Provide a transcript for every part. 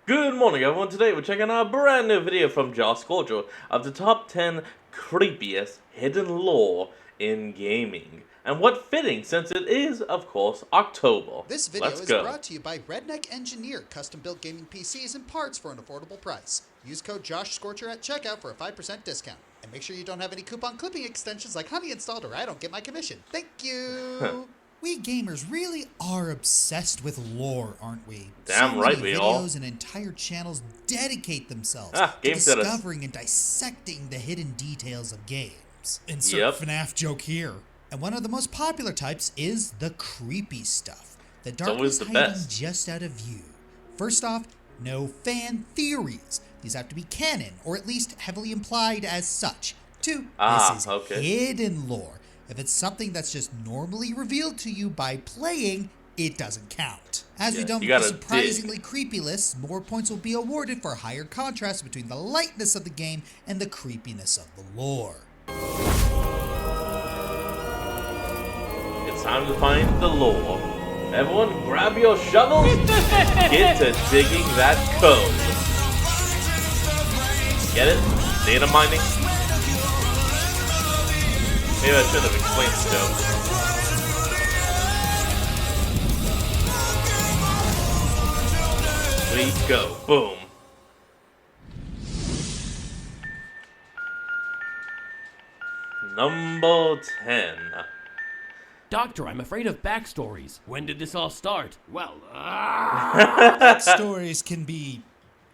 Good morning everyone, today we're checking out a brand new video from Josh Scorcher of the top 10 creepiest hidden lore in gaming. And what fitting since it is, of course, October. This video Let's is go. brought to you by Redneck Engineer, custom-built gaming PCs and parts for an affordable price. Use code JoshScorcher at checkout for a 5% discount. And make sure you don't have any coupon clipping extensions like Honey installed or I don't get my commission. Thank you! We gamers really are obsessed with lore, aren't we? Damn so right many we videos are. and entire channels dedicate themselves to game setters. discovering and dissecting the hidden details of games. Insert Yep. FNAF joke here. And one of the most popular types is the creepy stuff. The darkness always the hiding best. just out of view. First off, no fan theories. These have to be canon, or at least heavily implied as such. Two, this is okay. hidden lore. If it's something that's just normally revealed to you by playing, it doesn't count. As we done you with the gotta surprisingly creepy lists, more points will be awarded for higher contrast between the lightness of the game and the creepiness of the lore. It's time to find the lore. Everyone grab your shovels, get to digging that code. Get it? Data mining? Maybe I should have explained the joke. We go. Boom. Number 10. Doctor, I'm afraid of backstories. When did this all start? Well, Stories can be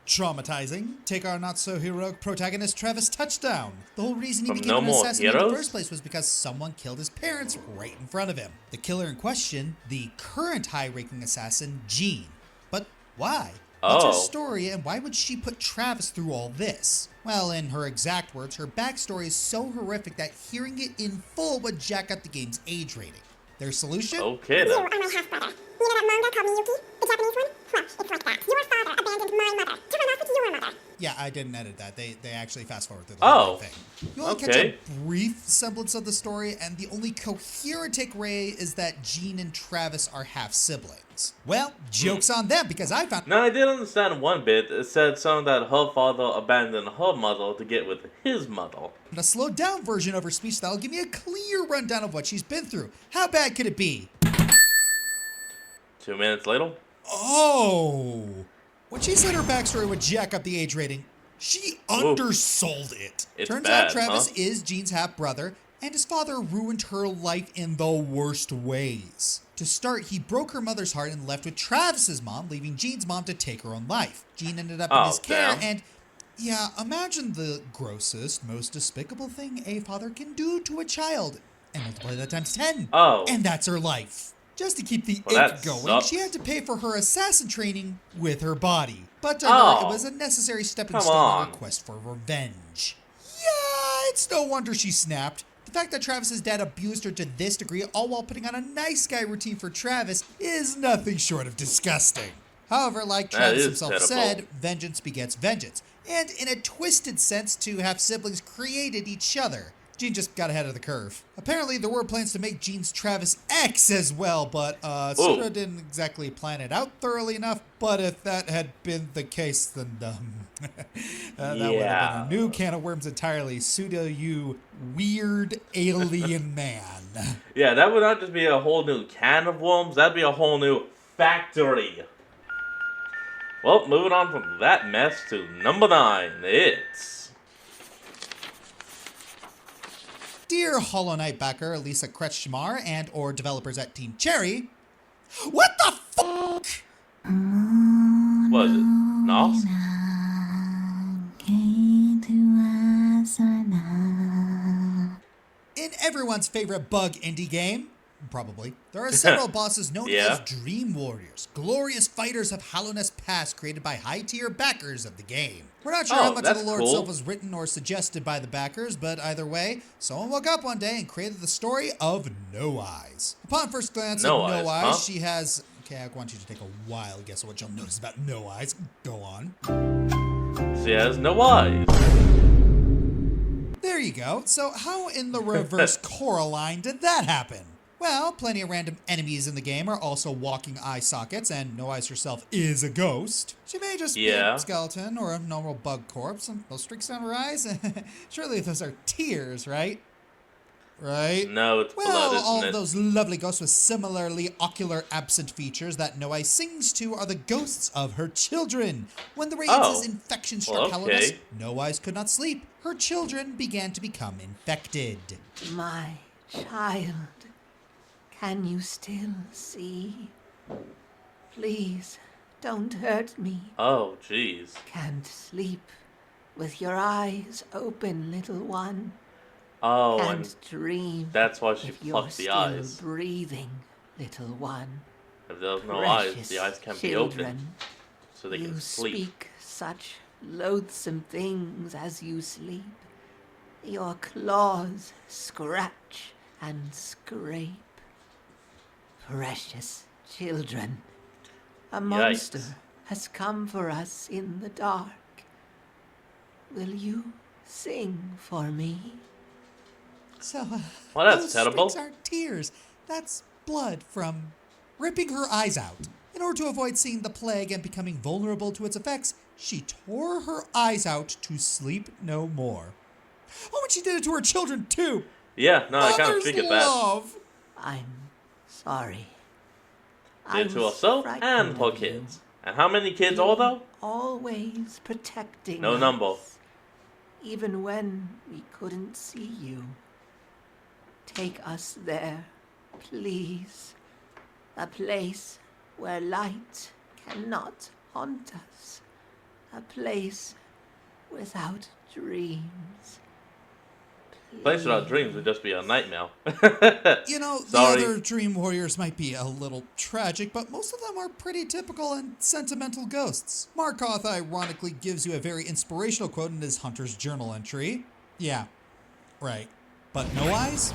traumatizing. Take our not-so-heroic protagonist, Travis Touchdown. The whole reason he From became No an More assassin in the Heroes? first place was because someone killed his parents right in front of him. The killer in question, the current high-ranking assassin, Jean. But why? What's her Oh. story, and why would she put Travis through all this? Well, in her exact words, her backstory is so horrific that hearing it in full would jack up the game's age rating. Their solution? Okay You then. are my half-brother. You know that manga called Miyuki? The Japanese one? Well, it's like that. Your father abandoned my mother to run off with your mother. Yeah, I didn't edit that. They actually fast forward through the Oh, whole thing. You only catch okay. a brief semblance of the story, and the only coherent takeaway is that Jean and Travis are half siblings. Well, joke's on them because I found. Now I did understand one bit. It said something that her father abandoned her mother to get with his mother. A slowed down version of her speech that'll give me a clear rundown of what she's been through. How bad could it be? 2 minutes later. Oh! When she said her backstory would jack up the age rating, she undersold it. It's Turns bad, out Travis huh? is Jean's half-brother, and his father ruined her life in the worst ways. To start, he broke her mother's heart and left with Travis's mom, leaving Jean's mom to take her own life. Jean ended up in Oh, his care, damn. and yeah, imagine the grossest, most despicable thing a father can do to a child, and multiply that times 10. Oh. And that's her life. Just to keep the Well, ick that going, sucks. she had to pay for her assassin training with her body. But to her, Oh. it was a necessary stepping Come stone on. in her quest for revenge. Yeah, it's no wonder she snapped. The fact that Travis's dad abused her to this degree, all while putting on a nice guy routine for Travis, is nothing short of disgusting. However, like That Travis is himself pitiful. said, vengeance begets vengeance. And in a twisted sense, to have siblings created each other. Jean just got ahead of the curve. Apparently, there were plans to make Jean's Travis X as well, but Suda didn't exactly plan it out thoroughly enough. But if that had been the case, then that would have been a new can of worms entirely. Suda, you weird alien man. Yeah, that would not just be a whole new can of worms, that'd be a whole new factory. Well, moving on from that mess to number 9, it's... Dear Hollow Knight backer Lisa Kretschmar and or developers at Team Cherry, what the fuck? What is it? Nos? In everyone's favorite bug indie game, probably, there are several bosses known as Dream Warriors, glorious fighters of Hallowness past created by high-tier backers of the game. We're not sure how much of that's the lore cool. itself was written or suggested by the backers, but either way, someone woke up one day and created the story of No Eyes. Upon first glance at No No Eyes, Eyes, huh? she has... Okay, I want you to take a wild guess at what you'll notice about No Eyes. Go on. She has no eyes. There you go. So how in the reverse Coraline did that happen? Well, plenty of random enemies in the game are also walking eye sockets, and No Eyes herself is a ghost. She may just be a skeleton or a normal bug corpse, and those streaks down her eyes. Surely those are tears, right? Right? No, it's blood, isn't all it? those lovely ghosts with similarly ocular absent features that No Eye sings to are the ghosts of her children. When the Rains' infection struck Hellas, No Eyes could not sleep. Her children began to become infected. My child, can you still see? Please, don't hurt me. Oh, jeez. Can't sleep with your eyes open, little one. Oh, Can't and dream that's why she if you're plucked the still eyes. breathing, little one. If there's no Precious eyes, the eyes can't be children, opened, so they you can sleep. speak such loathsome things as you sleep. Your claws scratch and scrape. Precious children, a monster has come for us in the dark. Will you sing for me? So, Well, that's those terrible. streaks aren't tears. That's blood from ripping her eyes out. In order to avoid seeing the plague and becoming vulnerable to its effects, she tore her eyes out to sleep no more. Oh, and she did it to her children, too. Yeah, no, I kind of Mother's figured that. love. I'm sorry. Did it to was herself frightened and her of you. kids. And how many kids are there? Always protecting No us, number. even when we couldn't see you. Take us there, please. A place where light cannot haunt us. A place without dreams. Place Without Dreams would just be a nightmare. You know, Sorry. the other Dream Warriors might be a little tragic, but most of them are pretty typical and sentimental ghosts. Markoth ironically gives you a very inspirational quote in his Hunter's Journal entry. Yeah, right. But No Eyes?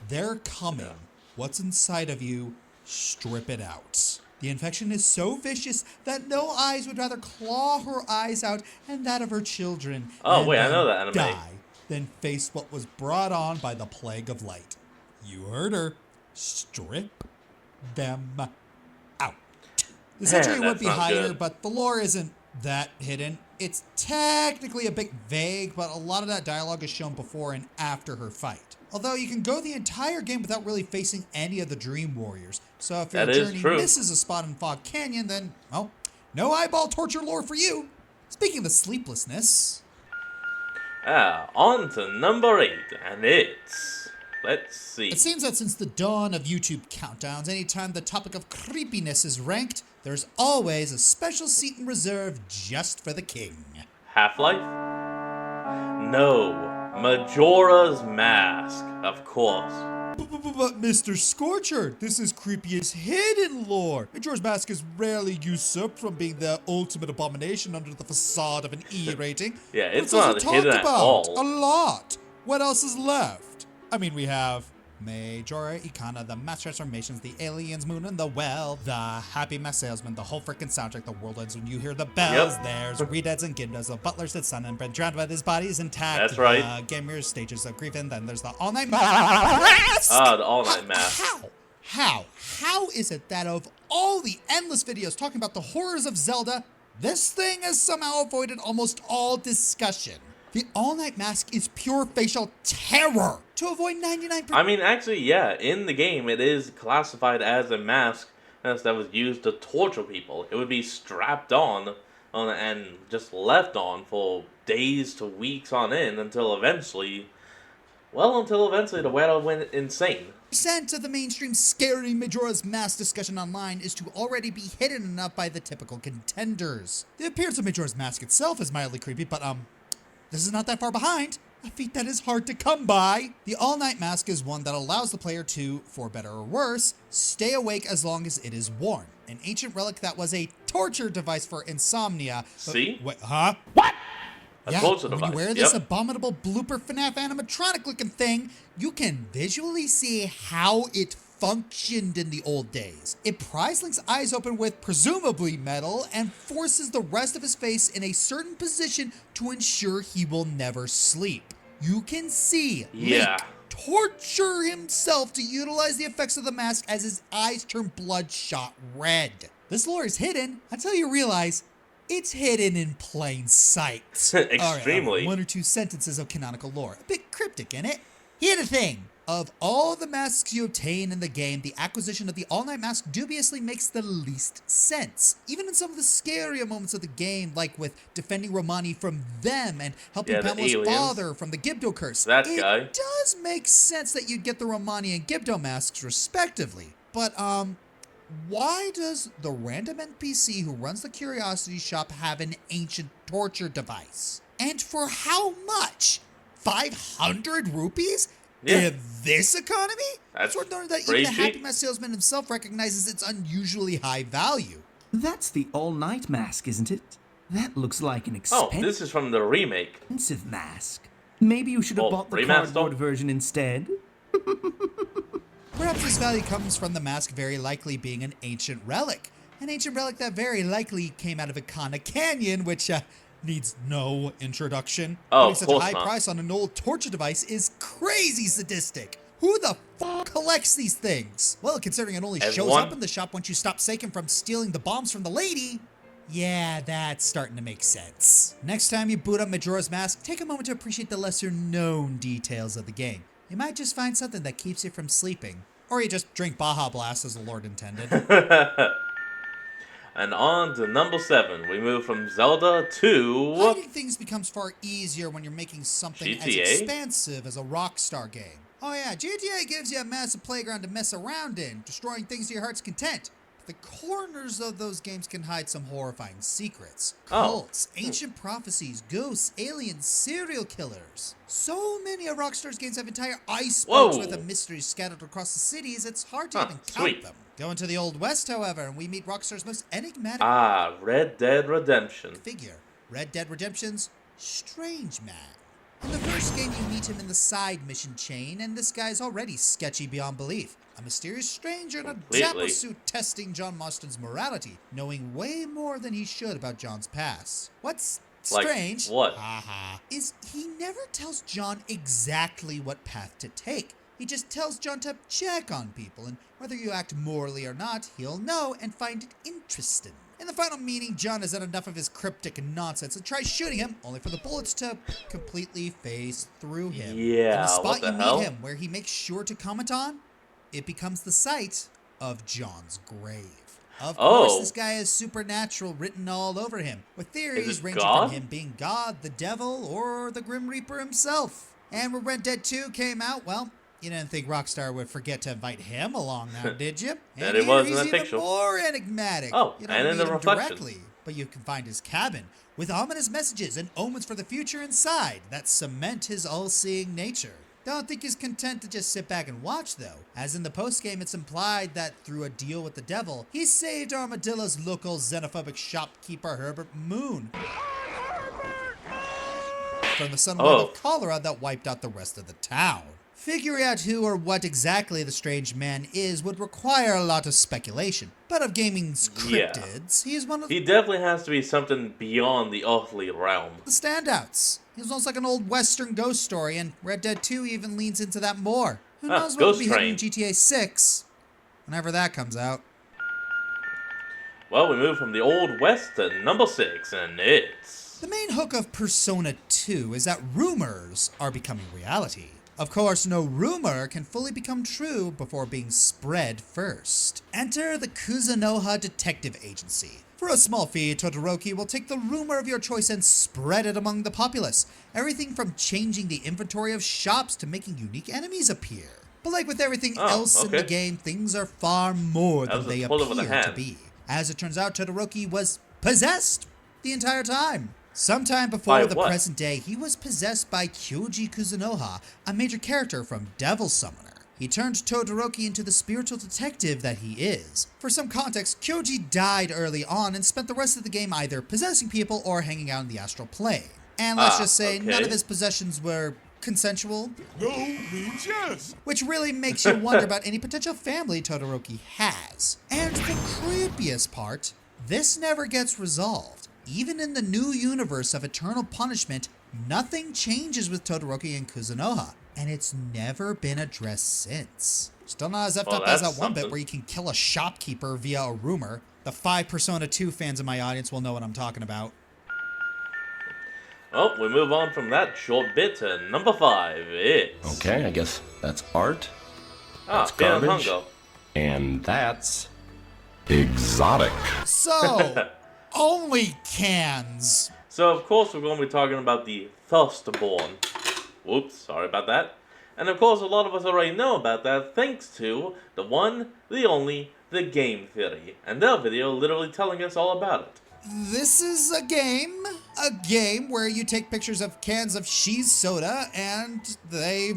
They're coming. What's inside of you, strip it out. The infection is so vicious that No Eyes would rather claw her eyes out and that of her children. Oh, and wait, I then know that anime. Die than face what was brought on by the plague of light. You heard her. Strip them out. The century would that's be not higher, good. but the lore isn't that hidden. It's technically a bit vague, but a lot of that dialogue is shown before and after her fight. Although you can go the entire game without really facing any of the Dream Warriors. So if your That is journey true. misses a spot in Fog Canyon, then, well, no eyeball torture lore for you. Speaking of the sleeplessness, On to number 8, and it's... Let's see. it seems that since the dawn of YouTube countdowns, anytime the topic of creepiness is ranked, there's always a special seat in reserve just for the king. Half-Life? No. Majora's Mask, of course. But Mr. Scorcher, this is Creepiest hidden lore. Majora's Mask is rarely usurped from being the ultimate abomination under the facade of an E rating. Yeah, But it's also not talked hidden at about all. a lot. What else is left? I mean, we have Majora, Ikana, the Mass Transformations, the Aliens, Moon and the Well, the Happy Mask Salesman, the whole freaking soundtrack, the world ends when you hear the bells. Yep. There's Redeads and Gimdas, the Butler's dead son and been drowned but his body is intact. That's right. Gamer's Stages of Grief, and then there's the All Night Mask. The All-Night Mask. How is it that of all the endless videos talking about the horrors of Zelda, this thing has somehow avoided almost all discussion? The all-night mask is pure facial terror. To avoid 99%. I mean, actually, yeah, in the game, it is classified as a mask that was used to torture people. It would be strapped on and just left on for days to weeks on end until eventually the wearer went insane. Percent of the mainstream scary Majora's Mask discussion online is to already be hidden enough by the typical contenders. The appearance of Majora's Mask itself is mildly creepy, but this is not that far behind. A feat that is hard to come by. The all-night mask is one that allows the player to, for better or worse, stay awake as long as it is worn. An ancient relic that was a torture device for insomnia. See? Wait, huh? A Yeah, torture when device. you wear this Yep. abominable blooper FNAF animatronic-looking thing, you can visually see how it functioned in the old days. It pries Link's eyes open with presumably metal and forces the rest of his face in a certain position to ensure he will never sleep. You can see Yeah. Link torture himself to utilize the effects of the mask as his eyes turn bloodshot red. This lore is hidden until you realize it's hidden in plain sight. Extremely. All right, one or two sentences of canonical lore. A bit cryptic, in it? Here's the thing. Of all the masks you obtain in the game, the acquisition of the all-night mask dubiously makes the least sense. Even in some of the scarier moments of the game, like with defending Romani from them and helping the Pamela's aliens. father from the Gibdo curse. That it guy. does make sense that you'd get the Romani and Gibdo masks respectively. But, why does the random NPC who runs the Curiosity Shop have an ancient torture device? And for how much? 500 rupees? Yeah. In this economy? That's It's worth noting that pretty even the Happy cheap. Mask salesman himself recognizes its unusually high value. That's the all-night mask, isn't it? That looks like an Oh, expensive this is from the remake. mask. Maybe you should have Oh, bought the remaster? cardboard version instead. Perhaps this value comes from the mask very likely being an ancient relic. An ancient relic that very likely came out of Ikana Canyon, which needs no introduction. Oh, Putting of such a course high not. price on an old torture device is crazy sadistic. Who the f collects these things? Well, considering it only shows Everyone? up in the shop once you stop Seiken from stealing the bombs from the lady. Yeah, that's starting to make sense. Next time you boot up Majora's Mask, take a moment to appreciate the lesser known details of the game. You might just find something that keeps you from sleeping. Or you just drink Baja Blast as the Lord intended. And on to number 7. We move from Zelda to... Hiding things becomes far easier when you're making something GTA? as expansive as a Rockstar game. Oh yeah, GTA gives you a massive playground to mess around in, destroying things to your heart's content. The corners of those games can hide some horrifying secrets. Oh. Cults, ancient prophecies, ghosts, aliens, serial killers. So many of Rockstar's games have entire icebergs Whoa. with the mysteries scattered across the cities, it's hard to Huh, even count sweet. them. Go into the Old West, however, and we meet Rockstar's most enigmatic Ah, Red Dead Redemption. figure, Red Dead Redemption's Strange Man. In the first game, you meet him in the side mission chain, and this guy's already sketchy beyond belief. A mysterious stranger in a Completely. dapper suit testing John Marston's morality, knowing way more than he should about John's past. What's Like strange, what? haha, is he never tells John exactly what path to take. He just tells John to check on people, and whether you act morally or not, he'll know and find it interesting. In the final meeting, John has had enough of his cryptic nonsense and tries shooting him, only for the bullets to completely phase through him. Yeah, And the spot what the you hell? meet him, where he makes sure to comment on, it becomes the site of John's grave. Of course, Oh. this guy has supernatural written all over him, with theories it ranging God? from him being God, the devil, or the Grim Reaper himself. And when Red Dead 2 came out, well, you didn't think Rockstar would forget to invite him along now, did you? And And it here was in he's the even picture. more enigmatic. Oh, you don't and in meet the him reflections. directly, but you can find his cabin with ominous messages and omens for the future inside that cement his all-seeing nature. Don't think he's content to just sit back and watch, though. As in the postgame, it's implied that through a deal with the devil, he saved Armadillo's local xenophobic shopkeeper Herbert Moon from the sunwave Oh. of cholera that wiped out the rest of the town. Figuring out who or what exactly the strange man is would require a lot of speculation. But of gaming's Yeah. cryptids, he is one of He definitely has to be something beyond the earthly realm. the standouts. He was almost like an old Western ghost story, and Red Dead 2 even leans into that more. Who knows what will Ghost be hitting Train. in GTA 6 whenever that comes out. Well, we move from the Old West to number 6, and it's... The main hook of Persona 2 is that rumors are becoming reality. Of course, no rumor can fully become true before being spread first. Enter the Kuzunoha Detective Agency. For a small fee, Todoroki will take the rumor of your choice and spread it among the populace. Everything from changing the inventory of shops to making unique enemies appear. But like with everything Oh, else in the okay. game, things are far more That than was a they pull of the appear to hand. be. As it turns out, Todoroki was possessed the entire time. Sometime By before the what? present day, he was possessed by Kyoji Kuzunoha, a major character from Devil Summoner. He turned Todoroki into the spiritual detective that he is. For some context, Kyoji died early on and spent the rest of the game either possessing people or hanging out in the astral plane. And let's just say none okay. of his possessions were consensual, No means yes. which really makes you wonder about any potential family Todoroki has. And the creepiest part, this never gets resolved. Even in the new universe of Eternal Punishment, nothing changes with Todoroki and Kuzunoha. and it's never been addressed since. Still not as effed Well, up as that's that one bit something. where you can kill a shopkeeper via a rumor. The 5 Persona 2 fans in my audience will know what I'm talking about. Oh, we move on from that short bit to number 5. It's Okay, I guess that's art. Fear and garbage. Hunger. And that's exotic. So, only cans. So of course we're going to be talking about the Firstborn. Whoops, sorry about that. And of course a lot of us already know about that thanks to the one, the only, the Game Theory, and their video literally telling us all about it. This is a game where you take pictures of cans of She's soda and they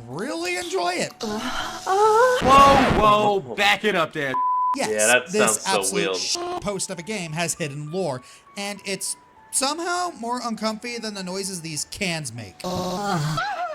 really enjoy it. Whoa, back it up there. Yes, Yeah, that this sounds so absolute weird. post of a game has hidden lore, and it's somehow more uncomfy than the noises these cans make.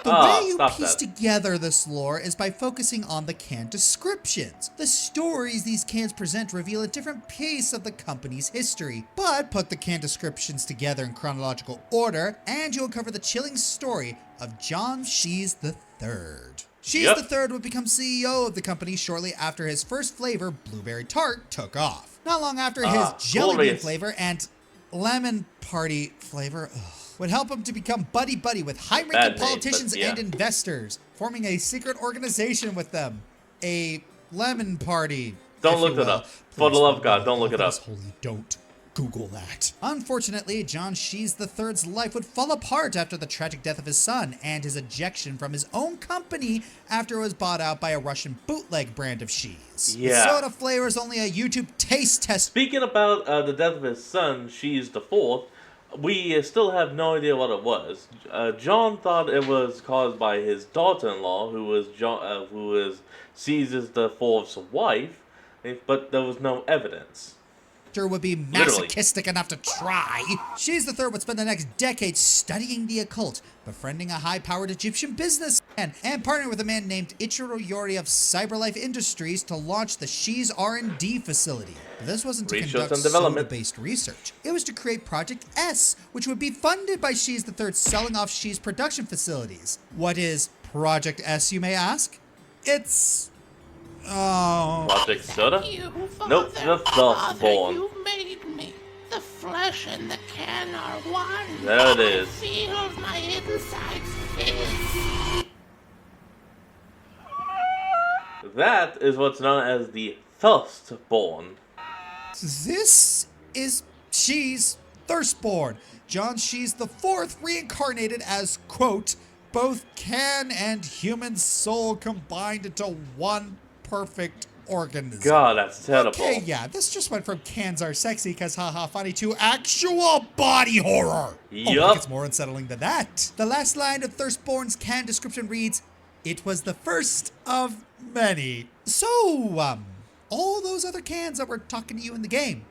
The way you stop piece that. together this lore is by focusing on the can descriptions. The stories these cans present reveal a different piece of the company's history, but put the can descriptions together in chronological order, and you'll uncover the chilling story of John Shees III. Shees Yep. III would become CEO of the company shortly after his first flavor, Blueberry Tart, took off. Not long after his Jelly Bean glorious. flavor and Lemon Party flavor would help him to become buddy-buddy with high-ranking Bad name, politicians but yeah. and investors, forming a secret organization with them. A Lemon Party. Don't if look you that will. up. For the Please, love of God, for don't look it up. God's holy, don't Google that. Unfortunately, John Shees III's life would fall apart after the tragic death of his son and his ejection from his own company after it was bought out by a Russian bootleg brand of Shees. Yeah. The soda flavor is only a YouTube taste test. Speaking about the death of his son, She's the Fourth, we still have no idea what it was. John thought it was caused by his daughter-in-law, who was Caesar the Fourth's wife, but there was no evidence. Would be masochistic enough to try. She's the third would spend the next decade studying the occult, befriending a high-powered Egyptian businessman, and partnering with a man named Ichiro Yori of CyberLife Industries to launch the She's R&D facility. But this wasn't to Research conduct and development. soda-based research. It was to create Project S, which would be funded by She's the Third selling off She's production facilities. What is Project S, you may ask? It's... oh... Project Soda? You, Nope, Father, the Father, Firstborn. you made me. The flesh and the can are one. There it is. I feel my insides fizz. That is what's known as the Firstborn. This is She's Thirstborn. John Shees the Fourth reincarnated as, quote, both can and human soul combined into one perfect organism. God, that's terrible. Okay, yeah, this just went from cans are sexy cause haha funny to actual body horror. Oh, Yup. it gets more unsettling than that. The last line of Thirstborn's can description reads, "It was the first of many." So, all those other cans that were talking to you in the game,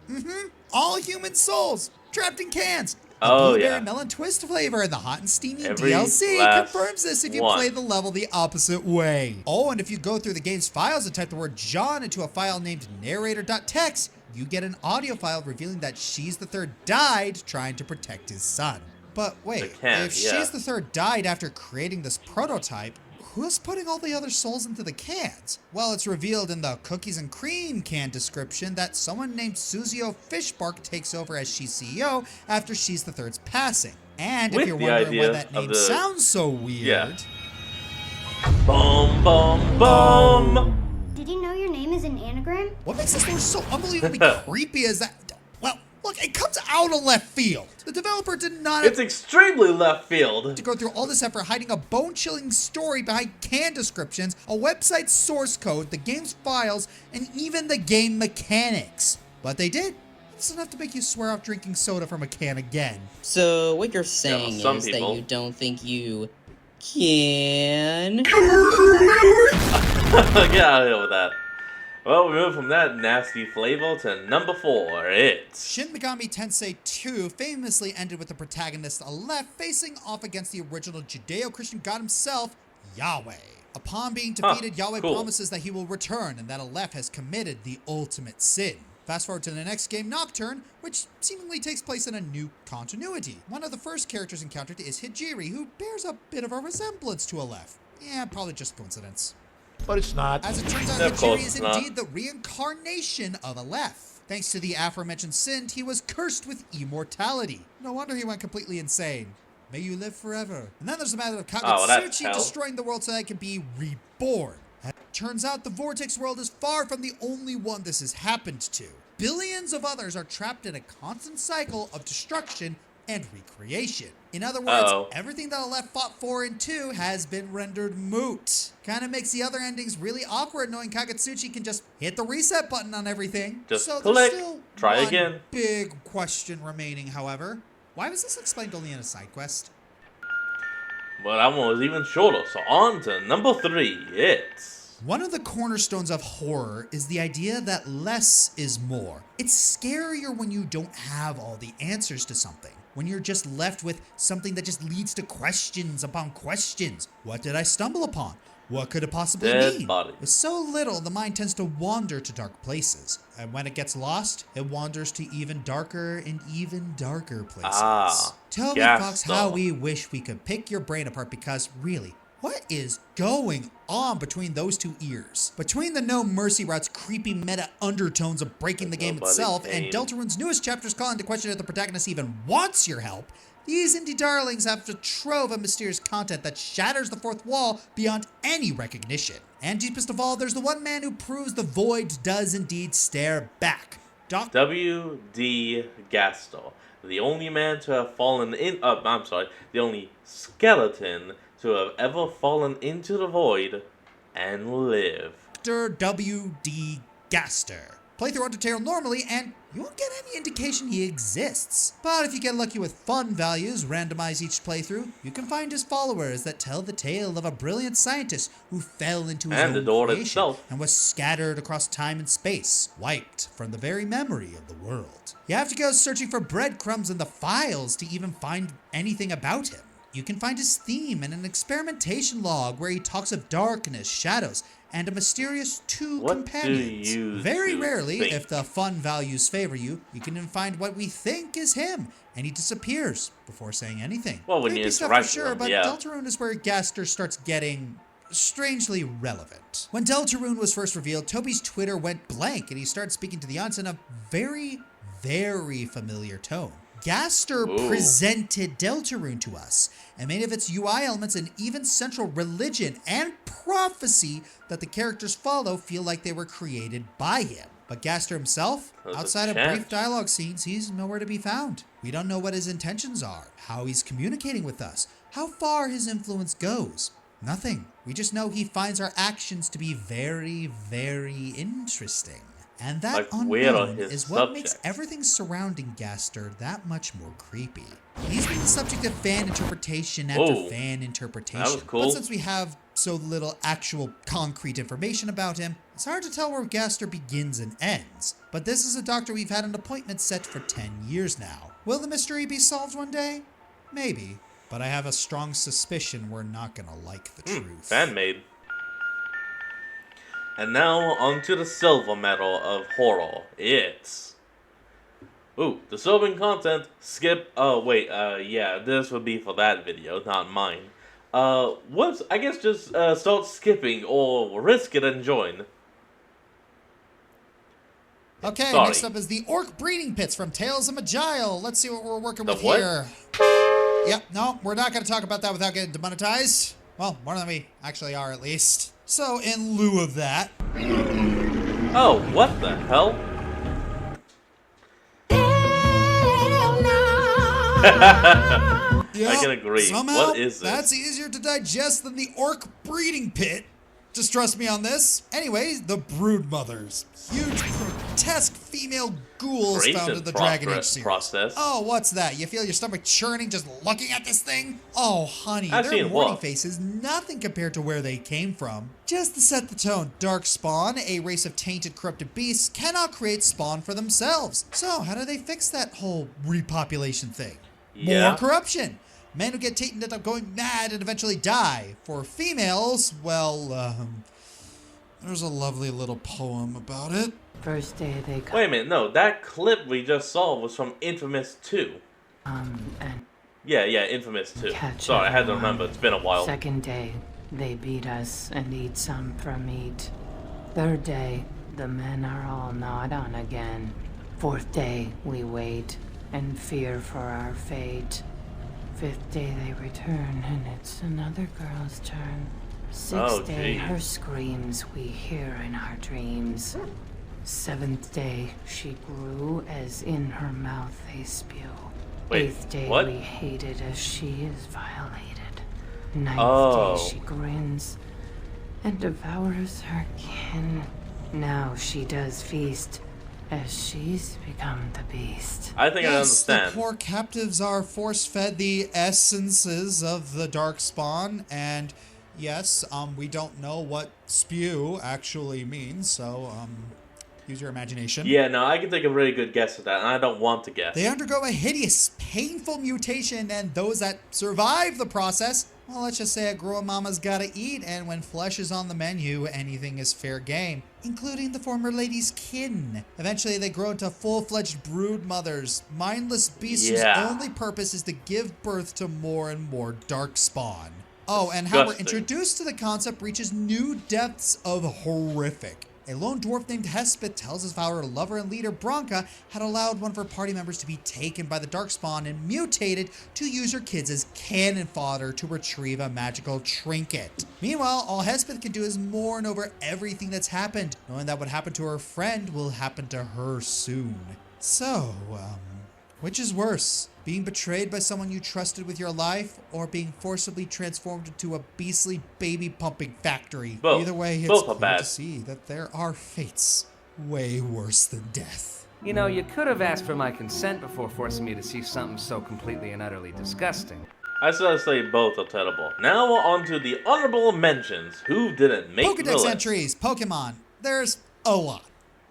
all human souls trapped in cans. The Oh, blueberry yeah. melon twist flavor and the hot and steamy Every DLC last confirms this if you one. play the level the opposite way. Oh, and if you go through the game's files and type the word John into a file named narrator.txt, you get an audio file revealing that She's the Third died trying to protect his son. But wait, The can, if yeah. She's the Third died after creating this prototype, who's putting all the other souls into the cans? Well, it's revealed in the cookies and cream can description that someone named Suzio Fishbark takes over as She's CEO after She's the Third's passing. And With if you're the wondering idea why that of name the- sounds so weird, Yeah. Boom, boom, boom! Did you know your name is an anagram? what makes this lore so unbelievably creepy is that, well, look, it comes out of left field. The developer did not have It's extremely left field. to go through all this effort hiding a bone-chilling story behind can descriptions, a website source code, the game's files, and even the game mechanics. But they did. It's enough to make you swear off drinking soda from a can again. So what you're saying some is people. that you don't think you can? Get out of here with that. Well, we move from that nasty flavor to number 4. It's Shin Megami Tensei 2 famously ended with the protagonist Aleph facing off against the original Judeo-Christian god himself, Yahweh. Upon being defeated, Yahweh cool. promises that he will return and that Aleph has committed the ultimate sin. Fast forward to the next game, Nocturne, which seemingly takes place in a new continuity. One of the first characters encountered is Hijiri, who bears a bit of a resemblance to Aleph. Yeah, probably just coincidence. But it's not. As it turns out, Of course Hajiri is it's not. indeed the reincarnation of Aleph. Thanks to the aforementioned sin, he was cursed with immortality. No wonder he went completely insane. May you live forever. And then there's the matter of Oh, that's Kagutsuchi hell. destroying the world so that it can be reborn. As it turns out, the Vortex world is far from the only one this has happened to. Billions of others are trapped in a constant cycle of destruction and recreation. In other words, everything that Aleph fought for in 2 has been rendered moot. Kinda makes the other endings really awkward knowing Kagutsuchi can just hit the reset button on everything. Just so click, there's still try one again. big question remaining, however. Why was this explained only in a side quest? But that one was even shorter, so on to number 3, It's... One of the cornerstones of horror is the idea that less is more. It's scarier when you don't have all the answers to something. When you're just left with something that just leads to questions upon questions. What did I stumble upon? What could it possibly Dead mean? body. With so little, the mind tends to wander to dark places. And when it gets lost, it wanders to even darker and even darker places. Tell me, Fox, how we wish we could pick your brain apart because really, what is going on between those two ears? Between the No Mercy Route's creepy meta undertones of breaking the game itself and Deltarune's newest chapters calling into question if the protagonist even wants your help, these indie darlings have a trove of mysterious content that shatters the fourth wall beyond any recognition. And deepest of all, there's the one man who proves the void does indeed stare back. W.D. Gasto, the only man to have fallen in... the only skeleton to have ever fallen into the void and live. Dr. W.D. Gaster. Play through Undertale normally, and you won't get any indication he exists. But if you get lucky with fun values, randomize each playthrough, you can find his followers that tell the tale of a brilliant scientist who fell into his own creation and was scattered across time and space, wiped from the very memory of the world. You have to go searching for breadcrumbs in the files to even find anything about him. You can find his theme in an experimentation log where he talks of darkness, shadows, and a mysterious two companions. Very rarely, if the fun values favor you, you can even find what we think is him, and he disappears before saying anything. Well, when Creepy you stuff interact for sure, with him, but yeah. Deltarune is where Gaster starts getting strangely relevant. When Deltarune was first revealed, Toby's Twitter went blank, and he started speaking to the audience in a very, very familiar tone. Gaster presented Deltarune to us, and many of its UI elements and even central religion and prophecy that the characters follow feel like they were created by him. But Gaster himself, outside of brief dialogue scenes, he's nowhere to be found. We don't know what his intentions are, how he's communicating with us, how far his influence goes. Nothing. We just know he finds our actions to be very, very interesting. And that unknown is what makes everything surrounding Gaster that much more creepy. He's been the subject of fan interpretation after fan interpretation. That was cool. But since we have so little actual concrete information about him, it's hard to tell where Gaster begins and ends. But this is a doctor we've had an appointment set for 10 years now. Will the mystery be solved one day? Maybe. But I have a strong suspicion we're not gonna like the truth. Fan-made. And now, onto the silver medal of horror. It's... disturbing content. Skip. Yeah, this would be for that video, not mine. I guess just start skipping or risk it and join. Okay, next up is the Orc Breeding Pits from Tales of Majile. Let's see what we're working with here. Yep, no, we're not going to talk about that without getting demonetized. Well, more than we actually are, at least. So, in lieu of that... Oh, what the hell? Yep, I can agree. Somehow, What is this? That's easier to digest than the Orc Breeding Pit. Just trust me on this. Anyways, the Brood Mothers. Huge, grotesque female ghouls found in the Dragon Age series. Oh, what's that? You feel your stomach churning just looking at this thing? Oh, honey, their morning face is nothing compared to where they came from. Just to set the tone, Darkspawn, a race of tainted, corrupted beasts, cannot create spawn for themselves. So, how do they fix that whole repopulation thing? More corruption. Men who get tainted end up going mad and eventually die. For females, well, there's a lovely little poem about it. First day they come. Wait a minute, no, that clip we just saw was from Infamous 2. And Yeah, Infamous 2. Sorry, I had to remember, it's been a while. Second day, They beat us and eat some for meat. Third day, the men are all gnawed on again. Fourth day, we wait and fear for our fate. Fifth day, they return, and it's another girl's turn. Sixth day, her screams we hear in our dreams. Seventh day, she grew as in her mouth they spew. Eighth day, we hate it as she is violated. Ninth day, she grins and devours her kin. Now she does feast as she's become the beast. I think I understand. The poor captives are force-fed the essences of the Darkspawn, and yes, we don't know what spew actually means, so use your imagination. Yeah, no, I can take a really good guess at that, and I don't want to guess. They undergo a hideous, painful mutation, and those that survive the process, well, let's just say a grown mama's gotta eat, and when flesh is on the menu, anything is fair game, including the former lady's kin. Eventually, they grow into full-fledged brood mothers, mindless beasts whose only purpose is to give birth to more and more Darkspawn. Oh, and how we're introduced to the concept reaches new depths of horrific. A lone dwarf named Hespeth tells us how her lover and leader, Bronca, had allowed one of her party members to be taken by the Darkspawn and mutated to use her kids as cannon fodder to retrieve a magical trinket. Meanwhile, all Hespeth can do is mourn over everything that's happened, knowing that what happened to her friend will happen to her soon. So, which is worse? Being betrayed by someone you trusted with your life, or being forcibly transformed into a beastly baby-pumping factory? Both. Either way, it's clear to see that there are fates way worse than death. You know, you could have asked for my consent before forcing me to see something so completely and utterly disgusting. I still say both are terrible. Now on to the honorable mentions. Who didn't make the list? Pokedex entries, Pokemon. There's a lot.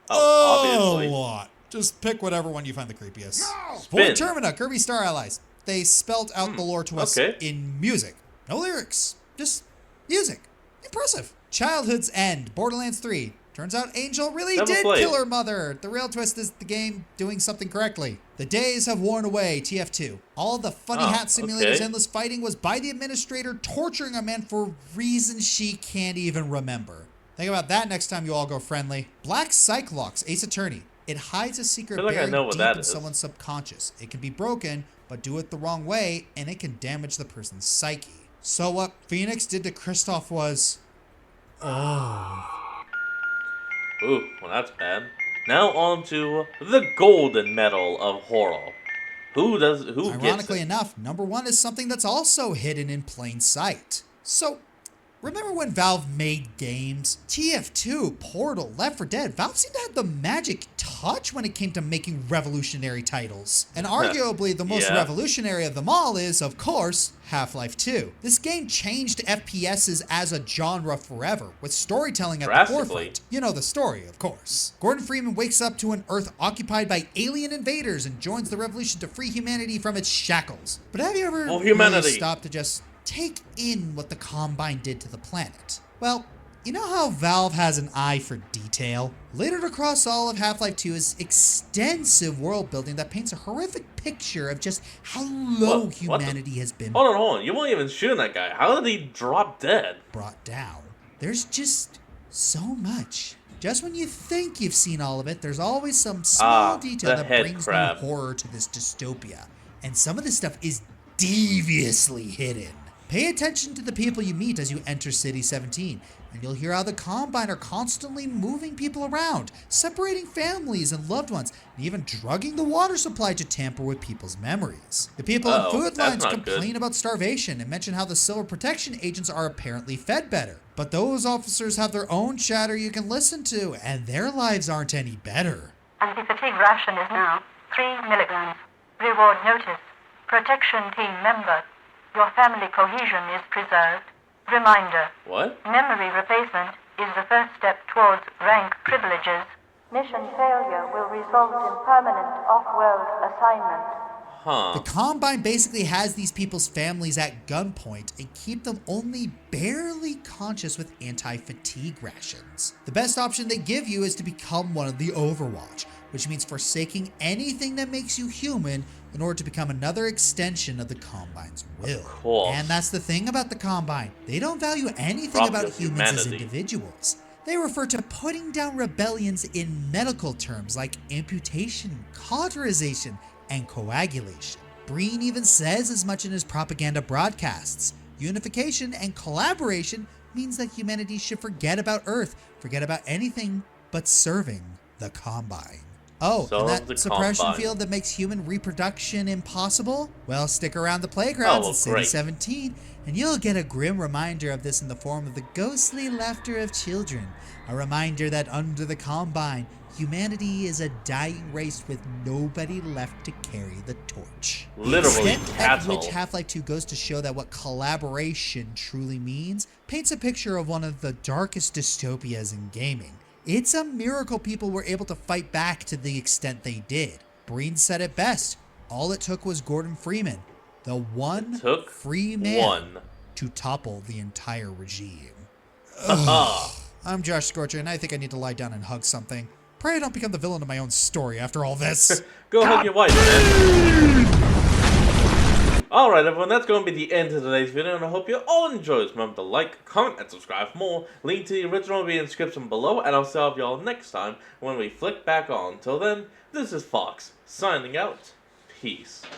Obviously. A lot. Just pick whatever one you find the creepiest. Spin. Termina, Kirby Star Allies. They spelt out the lore to us in music. No lyrics, just music. Impressive. Childhood's End, Borderlands 3. Turns out Angel really did kill her mother. The real twist is the game doing something correctly. The Days Have Worn Away, TF2. All the funny hat simulators, endless fighting was by the administrator torturing a man for reasons she can't even remember. Think about that next time you all go friendly. Black Cyclops, Ace Attorney. It hides a secret buried deep in someone's subconscious. It can be broken, but do it the wrong way, and it can damage the person's psyche. So what Phoenix did to Kristoff was... Ooh, well that's bad. Now on to the golden medal of horror. Who gets it? Ironically enough, number one is something that's also hidden in plain sight. So... remember when Valve made games? TF2, Portal, Left 4 Dead. Valve seemed to have the magic touch when it came to making revolutionary titles. And arguably the most revolutionary of them all is, of course, Half-Life 2. This game changed FPSs as a genre forever, with storytelling at the forefront. You know the story, of course. Gordon Freeman wakes up to an Earth occupied by alien invaders and joins the revolution to free humanity from its shackles. But have you ever really stopped to just take in what the Combine did to the planet? Well, you know how Valve has an eye for detail? Littered across all of Half-Life 2 is extensive world building that paints a horrific picture of just how low humanity has been. Hold on. You weren't even shooting that guy. How did he drop dead? Brought down. There's just so much. Just when you think you've seen all of it, there's always some small detail that brings new horror to this dystopia. And some of this stuff is deviously hidden. Pay attention to the people you meet as you enter City 17, and you'll hear how the Combine are constantly moving people around, separating families and loved ones, and even drugging the water supply to tamper with people's memories. The people in food lines complain about starvation and mention how the Silver Protection agents are apparently fed better. But those officers have their own chatter you can listen to, and their lives aren't any better. And the fatigue ration is now 3 milligrams. Reward notice. Protection team member. Your family cohesion is preserved. Reminder. What? Memory replacement is the first step towards rank privileges. Mission failure will result in permanent off-world assignment. The Combine basically has these people's families at gunpoint and keep them only barely conscious with anti-fatigue rations. The best option they give you is to become one of the Overwatch, which means forsaking anything that makes you human in order to become another extension of the Combine's will. Of course. And that's the thing about the Combine. They don't value anything about humans as individuals. They refer to putting down rebellions in medical terms like amputation, cauterization, and coagulation. Breen even says as much in his propaganda broadcasts. Unification and collaboration means that humanity should forget about Earth, forget about anything but serving the Combine. Oh, So and the that suppression Combine. field that makes human reproduction impossible? Well, stick around the playgrounds in City great. 17, and you'll get a grim reminder of this in the form of the ghostly laughter of children. A reminder that under the Combine, humanity is a dying race with nobody left to carry the torch. Literally The extent at cattle. which Half-Life 2 goes to show that what collaboration truly means paints a picture of one of the darkest dystopias in gaming. It's a miracle people were able to fight back to the extent they did. Breen said it best. All it took was Gordon Freeman, the one free man, to topple the entire regime. I'm Josh Scorcher, and I think I need to lie down and hug something. Pray I don't become the villain of my own story after all this. Go hug your wife, man. Alright everyone, that's going to be the end of today's video, and I hope you all enjoyed. Remember to like, comment, and subscribe for more. Link to the original will be in the description below, and I'll see all of y'all next time when we flick back on. Till then, this is Fox, signing out. Peace.